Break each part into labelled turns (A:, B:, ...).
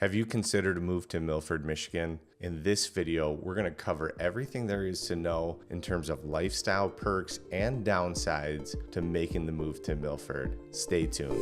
A: Have you considered a move to Milford, Michigan? In this video, we're going to cover everything there is to know in terms of lifestyle perks and downsides to making the move to Milford. Stay tuned.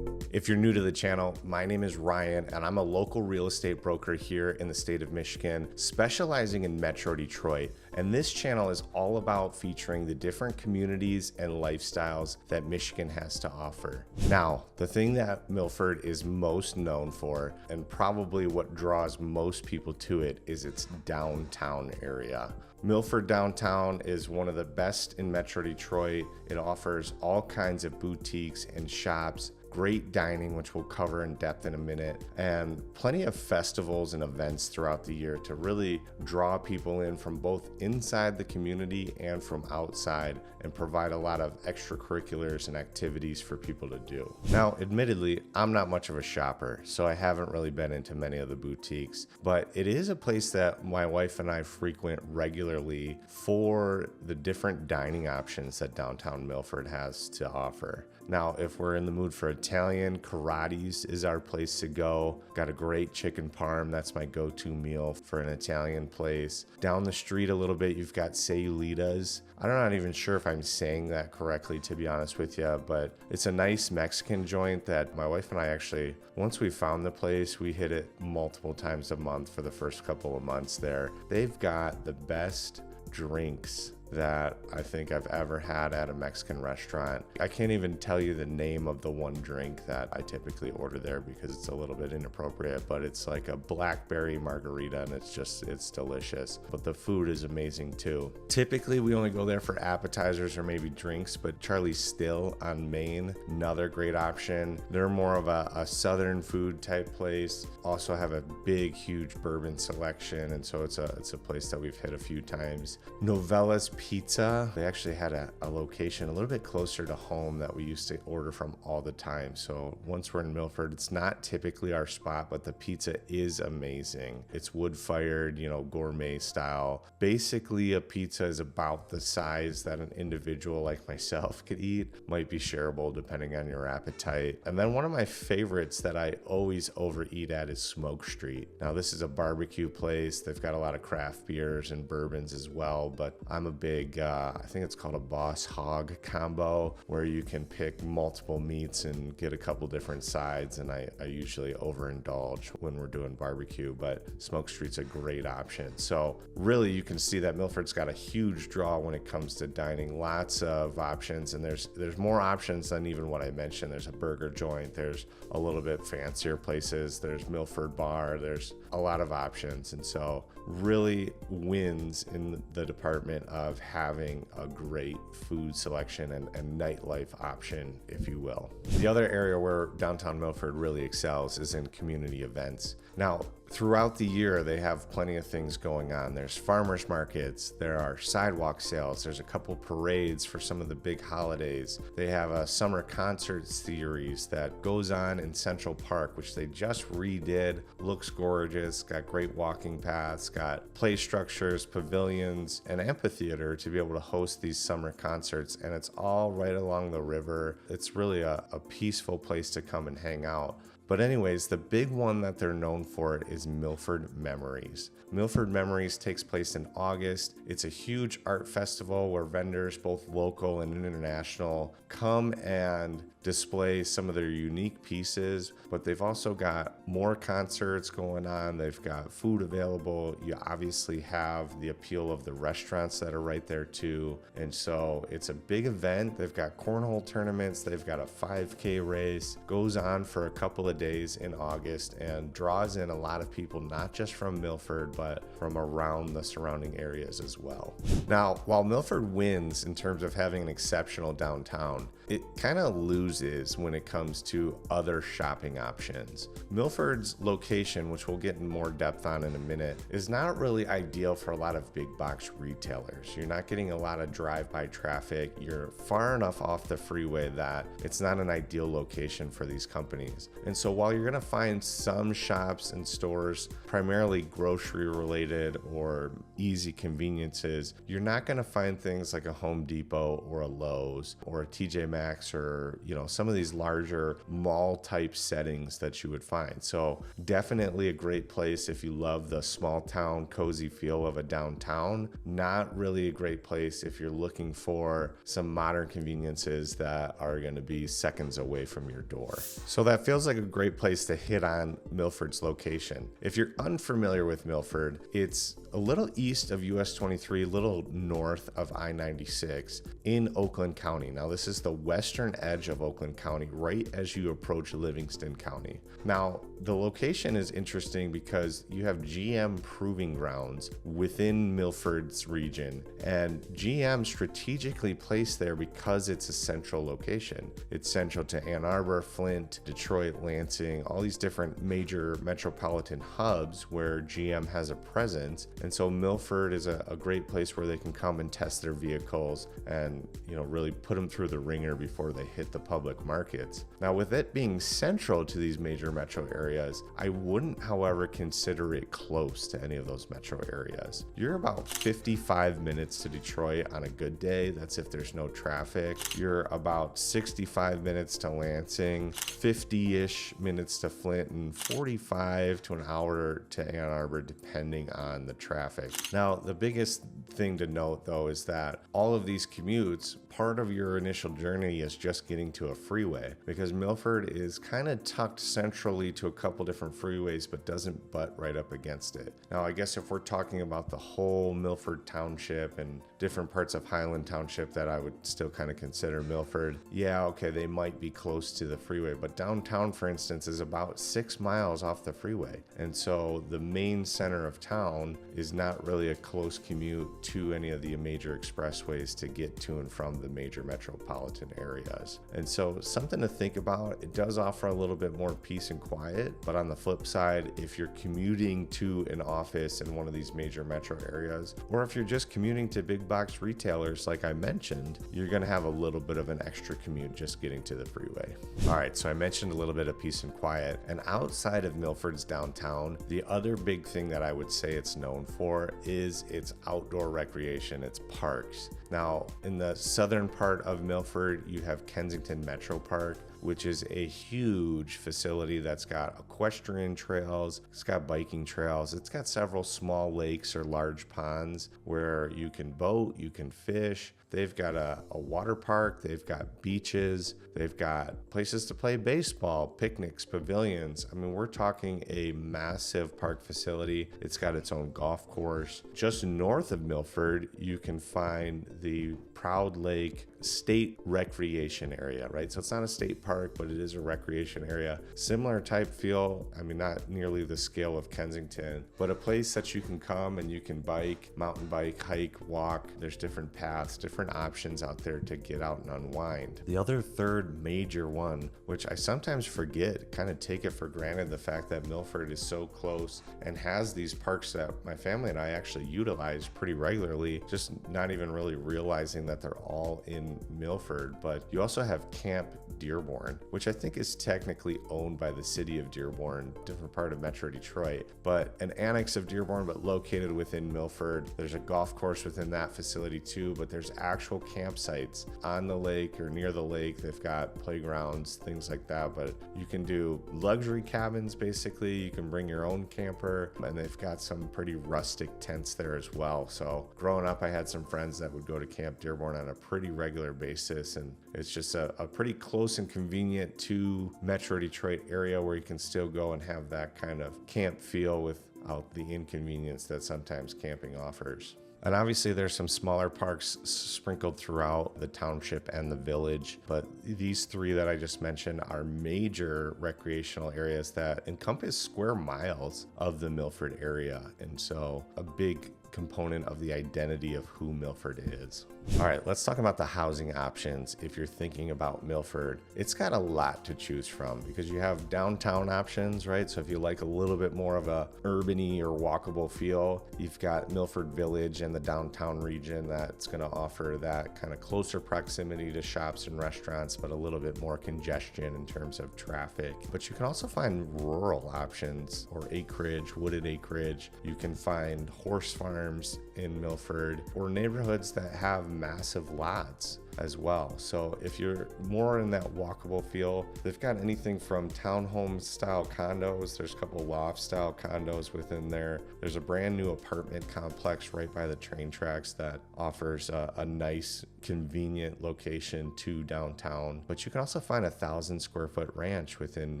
A: If you're new to the channel, my name is Ryan and I'm a local real estate broker here in the state of Michigan, specializing in Metro Detroit. And this channel is all about featuring the different communities and lifestyles that Michigan has to offer. Now, the thing that Milford is most known for, and probably what draws most people to it, is its downtown area. Milford downtown is one of the best in Metro Detroit. It offers all kinds of boutiques and shops, great dining, which we'll cover in depth in a minute, and plenty of festivals and events throughout the year to really draw people in from both inside the community and from outside, and provide a lot of extracurriculars and activities for people to do. Now, admittedly, I'm not much of a shopper, so I haven't really been into many of the boutiques, but it is a place that my wife and I frequent regularly for the different dining options that downtown Milford has to offer. Now, if we're in the mood for Italian, Karate's is our place to go. Got a great chicken parm. That's my go-to meal for an Italian place. Down the street a little bit, you've got Sayulita's. I'm not even sure if I'm saying that correctly, to be honest with you, but it's a nice Mexican joint that my wife and I actually, once we found the place, we hit it multiple times a month for the first couple of months there. They've got the best drinks that I think I've ever had at a Mexican restaurant. I can't even tell you the name of the one drink that I typically order there because it's a little bit inappropriate, but it's like a blackberry margarita and it's delicious. But the food is amazing too. Typically we only go there for appetizers or maybe drinks, but Charlie's Still on Main, another great option. They're more of a southern food type place. Also have a big, huge bourbon selection, and so it's a place that we've hit a few times. Novella's Pizza, they actually had a location a little bit closer to home that we used to order from all the time. So once we're in Milford, it's not typically our spot, but the pizza is amazing. It's wood-fired, gourmet style. Basically, a pizza is about the size that an individual like myself could eat. Might be shareable depending on your appetite. And then one of my favorites that I always overeat at is Smoke Street. Now, this is a barbecue place. They've got a lot of craft beers and bourbons as well, but I'm a big, I think it's called a Boss Hog combo, where you can pick multiple meats and get a couple different sides, and I usually overindulge when we're doing barbecue, but Smoke Street's a great option. So really you can see that Milford's got a huge draw when it comes to dining, lots of options, and there's more options than even what I mentioned. There's a burger joint, there's a little bit fancier places, there's Milford Bar, there's a lot of options, and so really wins in the department of having a great food selection and nightlife option, if you will. The other area where downtown Milford really excels is in community events. Now, throughout the year, they have plenty of things going on. There's farmers markets, there are sidewalk sales, there's a couple parades for some of the big holidays. They have a summer concert series that goes on in Central Park, which they just redid. Looks gorgeous, got great walking paths, got play structures, pavilions, and amphitheater to be able to host these summer concerts, and it's all right along the river. It's really a peaceful place to come and hang out. But anyways, the big one that they're known for is Milford Memories. Milford Memories takes place in August. It's a huge art festival where vendors, both local and international, come and display some of their unique pieces, but they've also got more concerts going on. They've got food available. You obviously have the appeal of the restaurants that are right there too. And so it's a big event. They've got cornhole tournaments. They've got a 5K race. Goes on for a couple of days in August and draws in a lot of people, not just from Milford, but from around the surrounding areas as well. Now, while Milford wins in terms of having an exceptional downtown, it kind of loses when it comes to other shopping options. Milford's location, which we'll get in more depth on in a minute, is not really ideal for a lot of big box retailers. You're not getting a lot of drive-by traffic. You're far enough off the freeway that it's not an ideal location for these companies. And so So while you're gonna find some shops and stores, primarily grocery related or easy conveniences, you're not gonna find things like a Home Depot or a Lowe's or a TJ Maxx or, some of these larger mall type settings that you would find. So definitely a great place if you love the small town cozy feel of a downtown. Not really a great place if you're looking for some modern conveniences that are going to be seconds away from your door. So that feels like a great place to hit on Milford's location. If you're unfamiliar with Milford, it's a little east of US 23, a little north of I-96 in Oakland County. Now this is the western edge of Oakland County, right as you approach Livingston County. Now the location is interesting because you have GM proving grounds within Milford's region, and GM strategically placed there because it's a central location. It's central to Ann Arbor, Flint, Detroit, Lansing, all these different major metropolitan hubs where GM has a presence. And so Milford is a great place where they can come and test their vehicles and, really put them through the ringer before they hit the public markets. Now, with it being central to these major metro areas, I wouldn't, however, consider it close to any of those metro areas. You're about 55 minutes to Detroit on a good day. That's if there's no traffic. You're about 65 minutes to Lansing, 50-ish minutes to Flint, and 45 to an hour to Ann Arbor, depending on the traffic. Now, the biggest thing to note, though, is that all of these commutes, part of your initial journey is just getting to a freeway, because Milford is kind of tucked centrally to a couple different freeways, but doesn't butt right up against it. Now, I guess if we're talking about the whole Milford Township and different parts of Highland Township that I would still kind of consider Milford, yeah, okay, they might be close to the freeway, but downtown, for instance, is about 6 miles off the freeway. And so the main center of town is not really a close commute to any of the major expressways to get to and from the major metropolitan areas. And so something to think about. It does offer a little bit more peace and quiet, but on the flip side, if you're commuting to an office in one of these major metro areas, or if you're just commuting to big box retailers like I mentioned, you're going to have a little bit of an extra commute just getting to the freeway. All right, so I mentioned a little bit of peace and quiet, and outside of Milford's downtown, the other big thing that I would say it's known for is its outdoor recreation, its parks. Now, in the southern part of Milford, you have Kensington Metro Park, which is a huge facility that's got equestrian trails, it's got biking trails, it's got several small lakes or large ponds where you can boat, you can fish. They've got a water park, they've got beaches, they've got places to play baseball, picnics, pavilions. I mean, we're talking a massive park facility. It's got its own golf course. Just north of Milford, you can find the Proud Lake State Recreation Area, right? So it's not a state park, but it is a recreation area. Similar type feel, I mean, not nearly the scale of Kensington, but a place that you can come and you can bike, mountain bike, hike, walk. There's different paths, different options out there to get out and unwind. The other third major one, which I sometimes forget, kind of take it for granted, the fact that Milford is so close and has these parks that my family and I actually utilize pretty regularly, just not even really realizing that they're all in Milford. But you also have Camp Dearborn, which I think is technically owned by the city of Dearborn, different part of Metro Detroit, but an annex of Dearborn, but located within Milford. There's a golf course within that facility too, but there's actual campsites on the lake or near the lake. They've got playgrounds, things like that, but you can do luxury cabins basically. You can bring your own camper, and they've got some pretty rustic tents there as well. So growing up, I had some friends that would go to Camp Dearborn on a pretty regular basis, and it's just a pretty close and convenient to Metro Detroit area where you can still go and have that kind of camp feel without the inconvenience that sometimes camping offers. And obviously there's some smaller parks sprinkled throughout the township and the village, but these three that I just mentioned are major recreational areas that encompass square miles of the Milford area. And so a big component of the identity of who Milford is. All right, let's talk about the housing options. If you're thinking about Milford, it's got a lot to choose from because you have downtown options, right? So if you like a little bit more of a urban-y or walkable feel, you've got Milford Village and the downtown region that's going to offer that kind of closer proximity to shops and restaurants, but a little bit more congestion in terms of traffic. But you can also find rural options or acreage, wooded acreage. You can find horse farms in Milford or neighborhoods that have massive lots as well. So if you're more in that walkable feel, they've got anything from townhome style condos. There's a couple loft style condos within there. There's a brand new apartment complex right by the train tracks that offers a nice, convenient location to downtown. But you can also find a 1,000-square-foot ranch within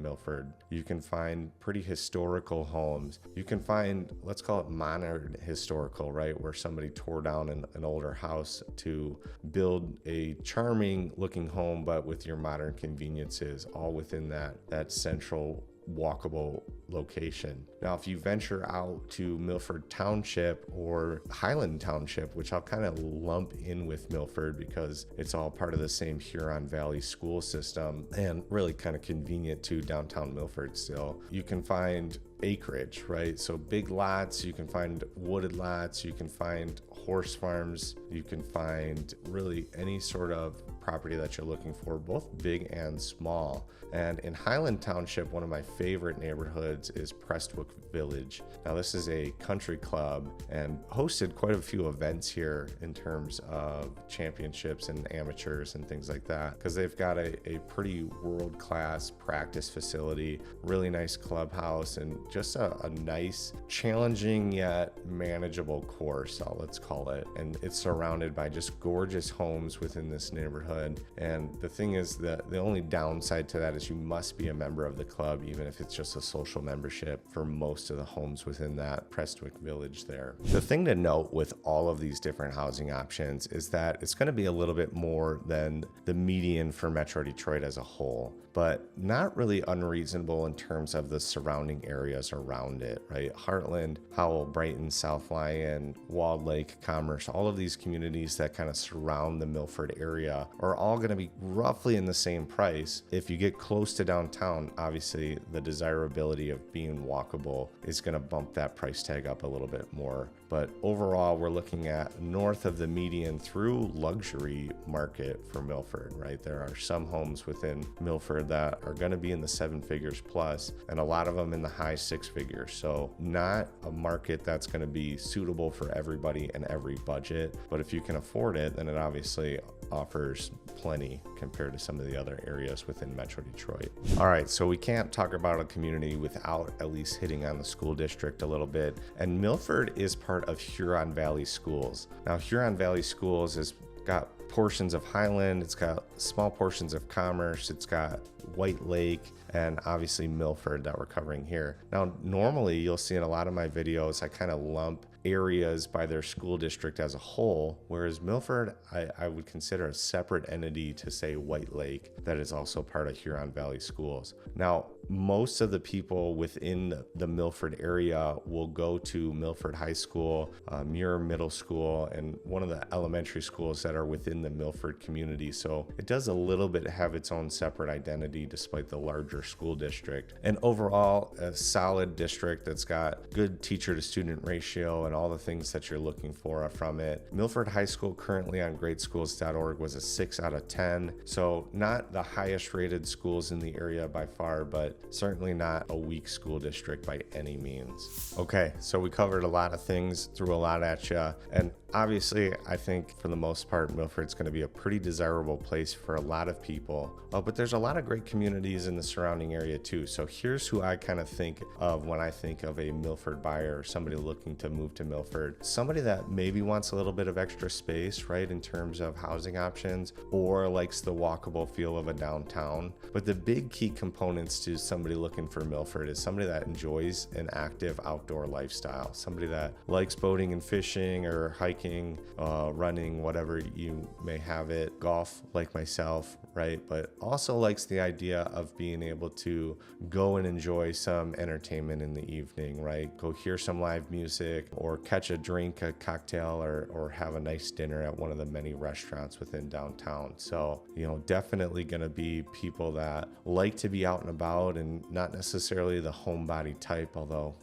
A: Milford. You can find pretty historical homes. You can find, let's call it modern historical, right? Where somebody tore down an older house to build a charming looking home, but with your modern conveniences all within that central walkable location. Now, if you venture out to Milford Township or Highland Township, which I'll kind of lump in with Milford because it's all part of the same Huron Valley school system and really kind of convenient to downtown Milford still, you can find acreage, right? So big lots, you can find wooded lots, you can find horse farms, you can find really any sort of property that you're looking for, both big and small. And in Highland Township, one of my favorite neighborhoods is Prestwick Village. Now, this is a country club and hosted quite a few events here in terms of championships and amateurs and things like that, because they've got a pretty world-class practice facility, really nice clubhouse, and just a nice, challenging yet manageable course, let's call it. And it's surrounded by just gorgeous homes within this neighborhood. And the thing is that the only downside to that is you must be a member of the club, even if it's just a social membership for most of the homes within that Prestwick Village there. The thing to note with all of these different housing options is that it's going to be a little bit more than the median for Metro Detroit as a whole, but not really unreasonable in terms of the surrounding areas around it, right? Heartland, Howell, Brighton, South Lyon, Walled Lake, Commerce, all of these communities that kind of surround the Milford area are all going to be roughly in the same price. If you get close to downtown, obviously the desirability of being walkable is going to bump that price tag up a little bit more. But overall, we're looking at north of the median through luxury market for Milford, right? There are some homes within Milford that are going to be in the 7 figures plus, and a lot of them in the high 6 figures. So not a market that's going to be suitable for everybody and every budget. But if you can afford it, then it obviously offers plenty compared to some of the other areas within Metro Detroit. All right, so we can't talk about a community without at least hitting on the school district a little bit. And Milford is part of Huron Valley Schools. Now, Huron Valley Schools has got portions of Highland, it's got small portions of Commerce, it's got White Lake, and obviously Milford that we're covering here. Now, normally you'll see in a lot of my videos, I kind of lump areas by their school district as a whole, whereas Milford, I would consider a separate entity to say White Lake that is also part of Huron Valley Schools. Now, most of the people within the Milford area will go to Milford High School, Muir Middle School, and one of the elementary schools that are within the Milford community. So it does a little bit have its own separate identity despite the larger school district. And overall, a solid district that's got good teacher to student ratio and all the things that you're looking for from it. Milford High School currently on gradeschools.org was a 6 out of 10. So not the highest rated schools in the area by far, but certainly not a weak school district by any means. Okay, so we covered a lot of things, threw a lot at you, and obviously I think for the most part Milford's going to be a pretty desirable place for a lot of people. But there's a lot of great communities in the surrounding area too. So here's who I kind of think of when I think of a Milford buyer or somebody looking to move to Milford. Somebody that maybe wants a little bit of extra space, right, in terms of housing options, or likes the walkable feel of a downtown. But the big key components to somebody looking for Milford is somebody that enjoys an active outdoor lifestyle, somebody that likes boating and fishing or hiking, running, whatever you may have it, golf like myself, right? But also likes the idea of being able to go and enjoy some entertainment in the evening, right? Go hear some live music or or catch a drink, a cocktail, or have a nice dinner at one of the many restaurants within downtown. So, definitely going to be people that like to be out and about and not necessarily the homebody type, although,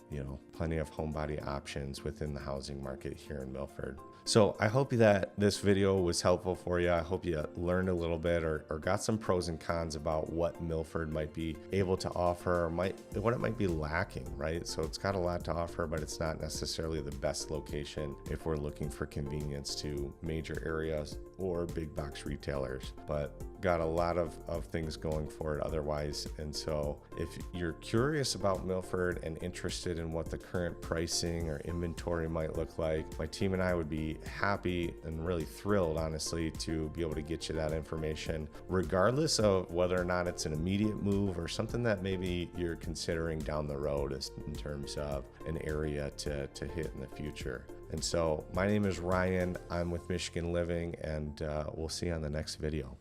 A: plenty of homebody options within the housing market here in Milford. So I hope that this video was helpful for you. I hope you learned a little bit or got some pros and cons about what Milford might be able to offer, or what it might be lacking, right? So it's got a lot to offer, but it's not necessarily the best location if we're looking for convenience to major areas or big box retailers, but got a lot of things going for it otherwise. And so if you're curious about Milford and interested in what the current pricing or inventory might look like, my team and I would be happy and really thrilled, honestly, to be able to get you that information, regardless of whether or not it's an immediate move or something that maybe you're considering down the road in terms of an area to hit in the future. And so my name is Ryan. I'm with Michigan Living, and we'll see you on the next video.